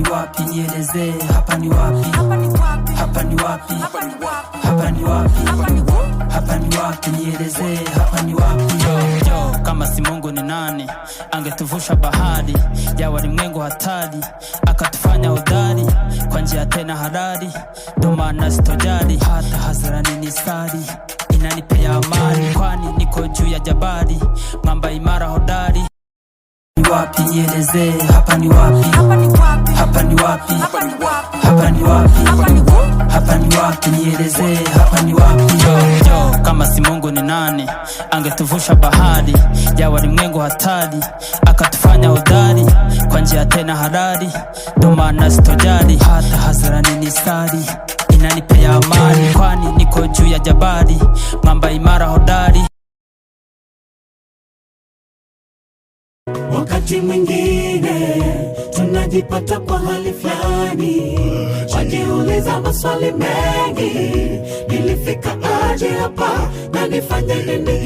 ni wapi? Nieleze, hapa ni wapi? Hapa ni wapi? Hapa ni wapi? Hapa ni wapi? Hapa ni wapi? Nieleze, hapa ni wapi? Yo, kama si Mungu ni nani? Angetuvusha bahari ya walimwengu hatari, akatufanya hodari kwa njia tena halali. Ndo maana sitojali hata hasarani ni sari, inanipea amani kwani niko juu ya jabari, mamba imara hodari. Ni wapi? Nieleze, hapa ni wapi? Hapa ni wapi? Hapa ni wapi? Hapa ni wapi? Hapa ni wapi? Nieleze, hapa ni wapi? Yo, kama si Mungu ni nani? Angetuvusha bahari ya walimwengu hatari, akatufanya hodari kwa njia tena halali. Ndo maana sitojali hata hasarani ni sari, inanipea amani kwani niko juu ya jabari, mamba imara hodari. Wakati mwingine tunajipata kwa hali fulani, wajiuliza maswali mengi, nilifika aje hapa na nifanye nini